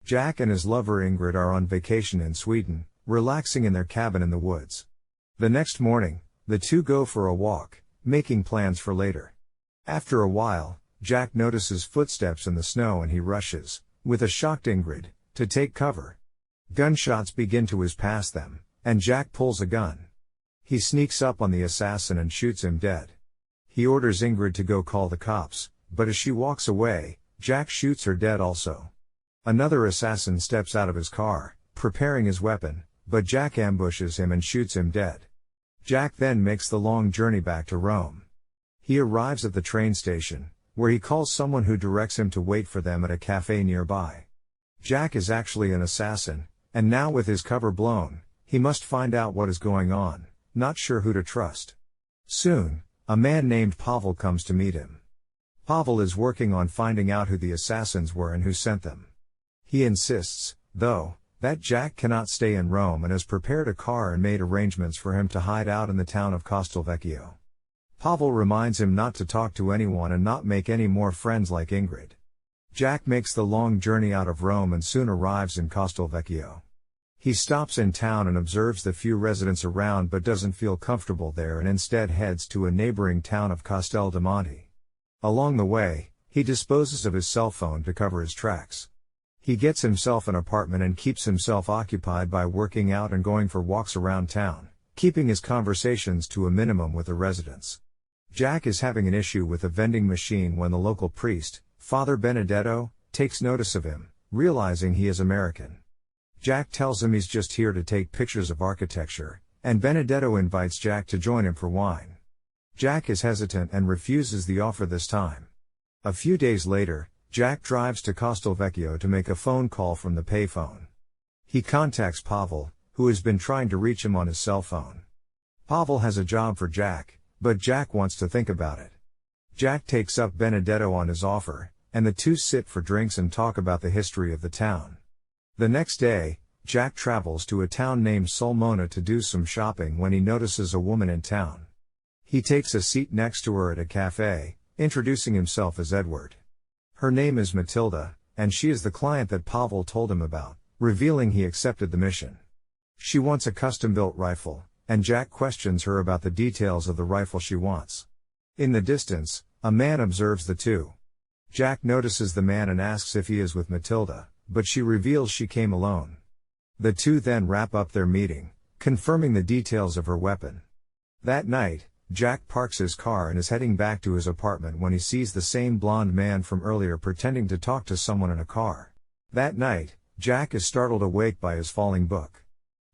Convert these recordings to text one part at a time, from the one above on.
Jack and his lover Ingrid are on vacation in Sweden, relaxing in their cabin in the woods. The next morning, the two go for a walk, making plans for later. After a while, Jack notices footsteps in the snow and he rushes, with a shocked Ingrid, to take cover. Gunshots begin to whiz past them, and Jack pulls a gun. He sneaks up on the assassin and shoots him dead. He orders Ingrid to go call the cops, but as she walks away, Jack shoots her dead also. Another assassin steps out of his car, preparing his weapon, but Jack ambushes him and shoots him dead. Jack then makes the long journey back to Rome. He arrives at the train station, where he calls someone who directs him to wait for them at a cafe nearby. Jack is actually an assassin, and now with his cover blown, he must find out what is going on, not sure who to trust. Soon, a man named Pavel comes to meet him. Pavel is working on finding out who the assassins were and who sent them. He insists, though, that Jack cannot stay in Rome and has prepared a car and made arrangements for him to hide out in the town of Castelvecchio. Pavel reminds him not to talk to anyone and not make any more friends like Ingrid. Jack makes the long journey out of Rome and soon arrives in Castelvecchio. He stops in town and observes the few residents around but doesn't feel comfortable there and instead heads to a neighboring town of Castel di Monte. Along the way, he disposes of his cell phone to cover his tracks. He gets himself an apartment and keeps himself occupied by working out and going for walks around town, keeping his conversations to a minimum with the residents. Jack is having an issue with a vending machine when the local priest, Father Benedetto, takes notice of him, realizing he is American. Jack tells him he's just here to take pictures of architecture, and Benedetto invites Jack to join him for wine. Jack is hesitant and refuses the offer this time. A few days later, Jack drives to Castelvecchio to make a phone call from the payphone. He contacts Pavel, who has been trying to reach him on his cell phone. Pavel has a job for Jack, but Jack wants to think about it. Jack takes up Benedetto on his offer, and the two sit for drinks and talk about the history of the town. The next day, Jack travels to a town named Sulmona to do some shopping when he notices a woman in town. He takes a seat next to her at a cafe, introducing himself as Edward. Her name is Matilda, and she is the client that Pavel told him about, revealing he accepted the mission. She wants a custom-built rifle, and Jack questions her about the details of the rifle she wants. In the distance, a man observes the two. Jack notices the man and asks if he is with Matilda, but she reveals she came alone. The two then wrap up their meeting, confirming the details of her weapon. That night, Jack parks his car and is heading back to his apartment when he sees the same blonde man from earlier pretending to talk to someone in a car. That night, Jack is startled awake by his falling book.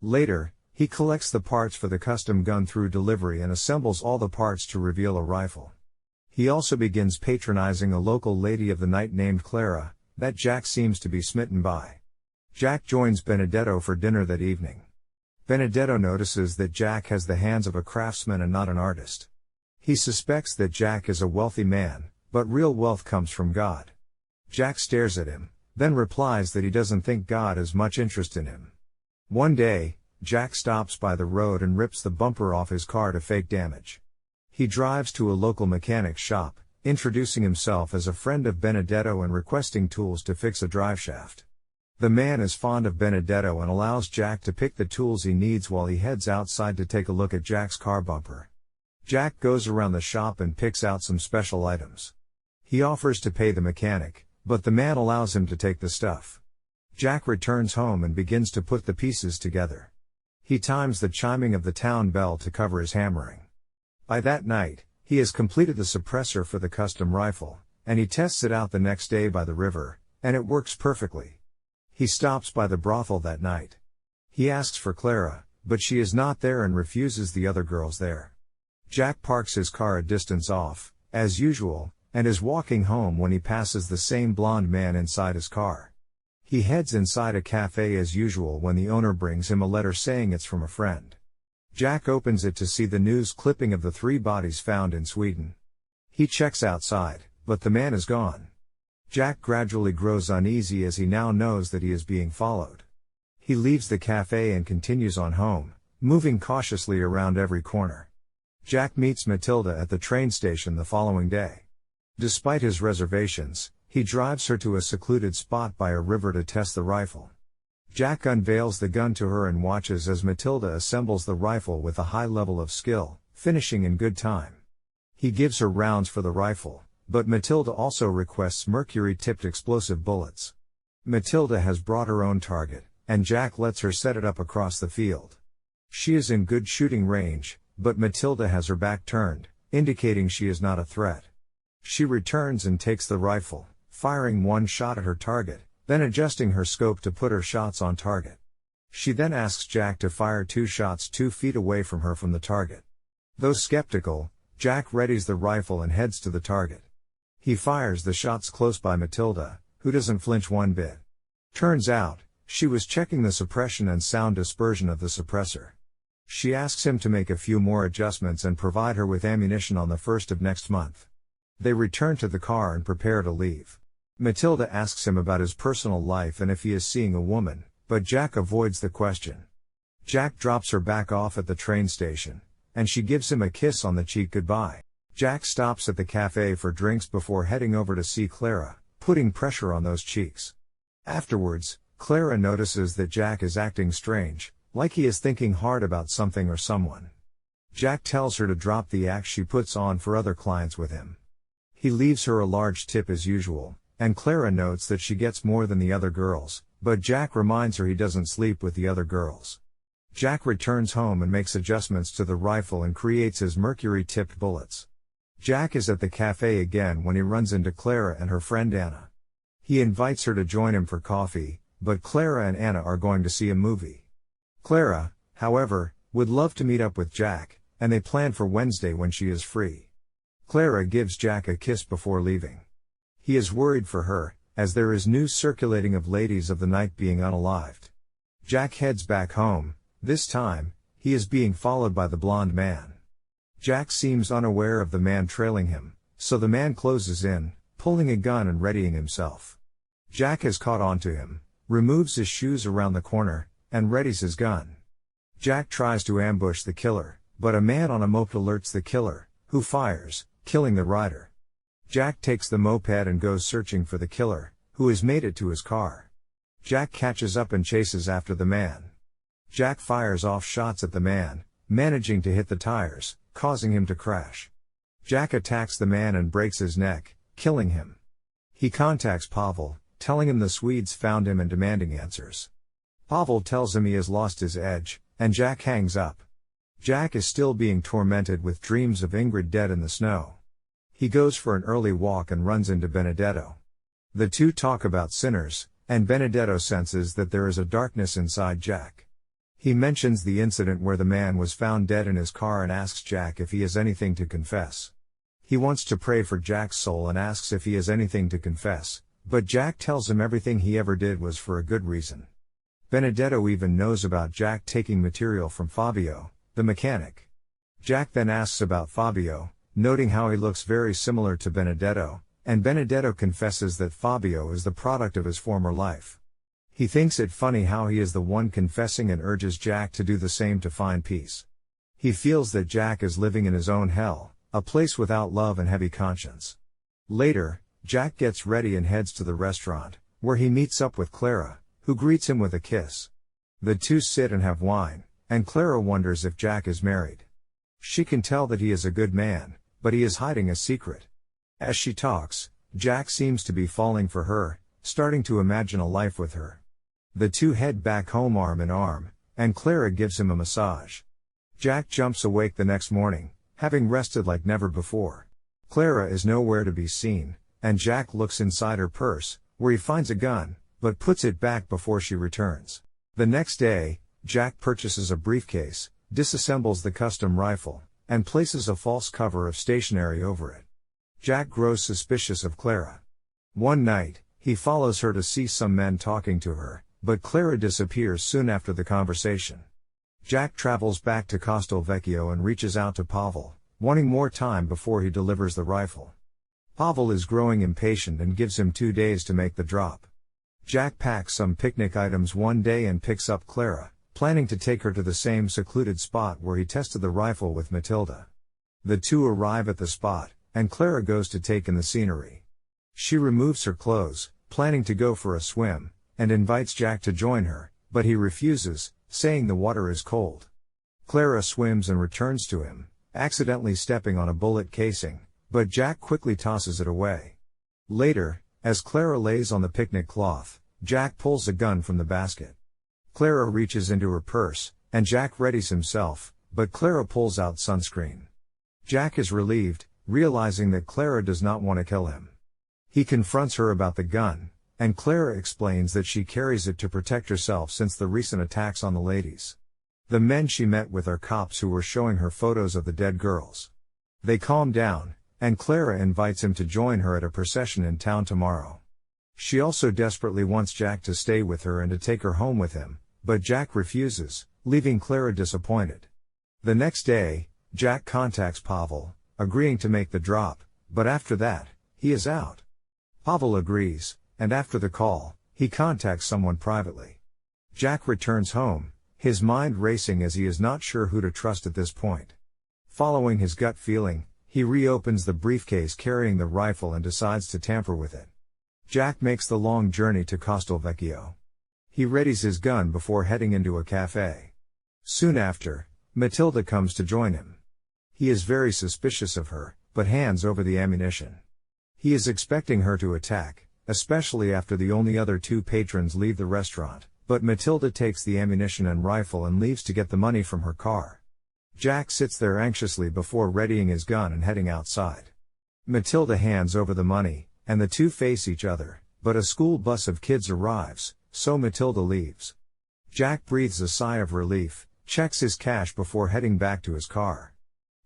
Later, he collects the parts for the custom gun through delivery and assembles all the parts to reveal a rifle. He also begins patronizing a local lady of the night named Clara, that Jack seems to be smitten by. Jack joins Benedetto for dinner that evening. Benedetto notices that Jack has the hands of a craftsman and not an artist. He suspects that Jack is a wealthy man, but real wealth comes from God. Jack stares at him, then replies that he doesn't think God has much interest in him. One day, Jack stops by the road and rips the bumper off his car to fake damage. He drives to a local mechanic's shop, introducing himself as a friend of Benedetto and requesting tools to fix a driveshaft. The man is fond of Benedetto and allows Jack to pick the tools he needs while he heads outside to take a look at Jack's car bumper. Jack goes around the shop and picks out some special items. He offers to pay the mechanic, but the man allows him to take the stuff. Jack returns home and begins to put the pieces together. He times the chiming of the town bell to cover his hammering. By that night, he has completed the suppressor for the custom rifle, and he tests it out the next day by the river, and it works perfectly. He stops by the brothel that night. He asks for Clara, but she is not there and refuses the other girls there. Jack parks his car a distance off, as usual, and is walking home when he passes the same blonde man inside his car. He heads inside a cafe as usual when the owner brings him a letter saying it's from a friend. Jack opens it to see the news clipping of the 3 bodies found in Sweden. He checks outside, but the man is gone. Jack gradually grows uneasy as he now knows that he is being followed. He leaves the cafe and continues on home, moving cautiously around every corner. Jack meets Matilda at the train station the following day. Despite his reservations, He drives her to a secluded spot by a river to test the rifle. Jack unveils the gun to her and watches as Matilda assembles the rifle with a high level of skill, finishing in good time. He gives her rounds for the rifle, but Matilda also requests mercury-tipped explosive bullets. Matilda has brought her own target, and Jack lets her set it up across the field. She is in good shooting range, but Matilda has her back turned, indicating she is not a threat. She returns and takes the rifle, firing one shot at her target, then adjusting her scope to put her shots on target. She then asks Jack to fire 2 shots 2 feet away from her from the target. Though skeptical, Jack readies the rifle and heads to the target. He fires the shots close by Matilda, who doesn't flinch one bit. Turns out, she was checking the suppression and sound dispersion of the suppressor. She asks him to make a few more adjustments and provide her with ammunition on the 1st of next month. They return to the car and prepare to leave. Matilda asks him about his personal life and if he is seeing a woman, but Jack avoids the question. Jack drops her back off at the train station, and she gives him a kiss on the cheek goodbye. Jack stops at the cafe for drinks before heading over to see Clara, putting pressure on those cheeks. Afterwards, Clara notices that Jack is acting strange, like he is thinking hard about something or someone. Jack tells her to drop the act she puts on for other clients with him. He leaves her a large tip as usual, and Clara notes that she gets more than the other girls, but Jack reminds her he doesn't sleep with the other girls. Jack returns home and makes adjustments to the rifle and creates his mercury-tipped bullets. Jack is at the cafe again when he runs into Clara and her friend Anna. He invites her to join him for coffee, but Clara and Anna are going to see a movie. Clara, however, would love to meet up with Jack, and they plan for Wednesday when she is free. Clara gives Jack a kiss before leaving. He is worried for her, as there is news circulating of ladies of the night being unalived. Jack heads back home. This time, he is being followed by the blonde man. Jack seems unaware of the man trailing him, so the man closes in, pulling a gun and readying himself. Jack has caught on to him, removes his shoes around the corner, and readies his gun. Jack tries to ambush the killer, but a man on a moped alerts the killer, who fires, killing the rider. Jack takes the moped and goes searching for the killer, who has made it to his car. Jack catches up and chases after the man. Jack fires off shots at the man, managing to hit the tires, causing him to crash. Jack attacks the man and breaks his neck, killing him. He contacts Pavel, telling him the Swedes found him and demanding answers. Pavel tells him he has lost his edge, and Jack hangs up. Jack is still being tormented with dreams of Ingrid dead in the snow. He goes for an early walk and runs into Benedetto. The two talk about sinners, and Benedetto senses that there is a darkness inside Jack. He mentions the incident where the man was found dead in his car and asks Jack if he has anything to confess. He wants to pray for Jack's soul and asks if he has anything to confess, but Jack tells him everything he ever did was for a good reason. Benedetto even knows about Jack taking material from Fabio, the mechanic. Jack then asks about Fabio, noting how he looks very similar to Benedetto, and Benedetto confesses that Fabio is the product of his former life. He thinks it funny how he is the one confessing and urges Jack to do the same to find peace. He feels that Jack is living in his own hell, a place without love and heavy conscience. Later, Jack gets ready and heads to the restaurant, where he meets up with Clara, who greets him with a kiss. The two sit and have wine, and Clara wonders if Jack is married. She can tell that he is a good man, but he is hiding a secret. As she talks, Jack seems to be falling for her, starting to imagine a life with her. The two head back home arm in arm, and Clara gives him a massage. Jack jumps awake the next morning, having rested like never before. Clara is nowhere to be seen, and Jack looks inside her purse, where he finds a gun, but puts it back before she returns. The next day, Jack purchases a briefcase, disassembles the custom rifle, and places a false cover of stationery over it. Jack grows suspicious of Clara. One night, he follows her to see some men talking to her, but Clara disappears soon after the conversation. Jack travels back to Castelvecchio and reaches out to Pavel, wanting more time before he delivers the rifle. Pavel is growing impatient and gives him 2 days to make the drop. Jack packs some picnic items one day and picks up Clara, planning to take her to the same secluded spot where he tested the rifle with Matilda. The two arrive at the spot, and Clara goes to take in the scenery. She removes her clothes, planning to go for a swim, and invites Jack to join her, but he refuses, saying the water is cold. Clara swims and returns to him, accidentally stepping on a bullet casing, but Jack quickly tosses it away. Later, as Clara lays on the picnic cloth, Jack pulls a gun from the basket. Clara reaches into her purse, and Jack readies himself, but Clara pulls out sunscreen. Jack is relieved, realizing that Clara does not want to kill him. He confronts her about the gun, and Clara explains that she carries it to protect herself since the recent attacks on the ladies. The men she met with are cops who were showing her photos of the dead girls. They calm down, and Clara invites him to join her at a procession in town tomorrow. She also desperately wants Jack to stay with her and to take her home with him, but Jack refuses, leaving Clara disappointed. The next day, Jack contacts Pavel, agreeing to make the drop, but after that, he is out. Pavel agrees, and after the call, he contacts someone privately. Jack returns home, his mind racing as he is not sure who to trust at this point. Following his gut feeling, he reopens the briefcase carrying the rifle and decides to tamper with it. Jack makes the long journey to Castelvecchio. He readies his gun before heading into a cafe. Soon after, Matilda comes to join him. He is very suspicious of her, but hands over the ammunition. He is expecting her to attack, especially after the only other two patrons leave the restaurant, but Matilda takes the ammunition and rifle and leaves to get the money from her car. Jack sits there anxiously before readying his gun and heading outside. Matilda hands over the money, and the two face each other, but a school bus of kids arrives, so Matilda leaves. Jack breathes a sigh of relief, checks his cash before heading back to his car.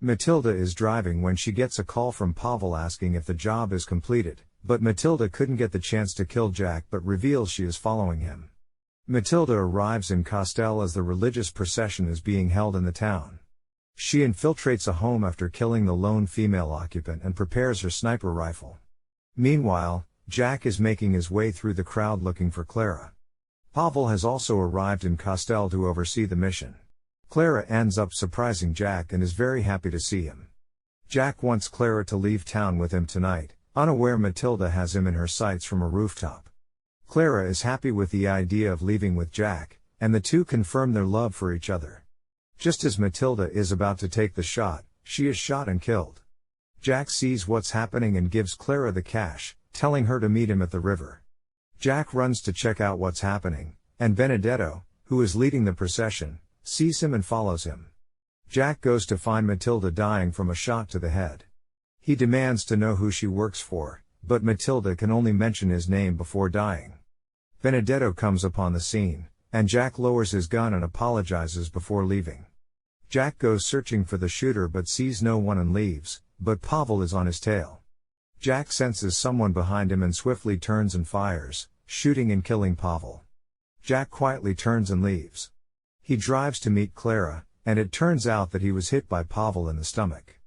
Matilda is driving when she gets a call from Pavel asking if the job is completed, but Matilda couldn't get the chance to kill Jack but reveals she is following him. Matilda arrives in Castel as the religious procession is being held in the town. She infiltrates a home after killing the lone female occupant and prepares her sniper rifle. Meanwhile, Jack is making his way through the crowd looking for Clara. Pavel has also arrived in Castel to oversee the mission. Clara ends up surprising Jack and is very happy to see him. Jack wants Clara to leave town with him tonight, unaware Matilda has him in her sights from a rooftop. Clara is happy with the idea of leaving with Jack, and the two confirm their love for each other. Just as Matilda is about to take the shot, she is shot and killed. Jack sees what's happening and gives Clara the cash, telling her to meet him at the river. Jack runs to check out what's happening, and Benedetto, who is leading the procession, sees him and follows him. Jack goes to find Matilda dying from a shot to the head. He demands to know who she works for, but Matilda can only mention his name before dying. Benedetto comes upon the scene, and Jack lowers his gun and apologizes before leaving. Jack goes searching for the shooter but sees no one and leaves, but Pavel is on his tail. Jack senses someone behind him and swiftly turns and fires, shooting and killing Pavel. Jack quietly turns and leaves. He drives to meet Clara, and it turns out that he was hit by Pavel in the stomach.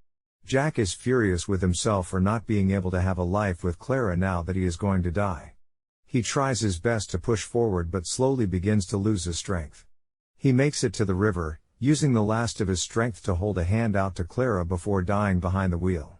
Jack is furious with himself for not being able to have a life with Clara now that he is going to die. He tries his best to push forward but slowly begins to lose his strength. He makes it to the river, using the last of his strength to hold a hand out to Clara before dying behind the wheel.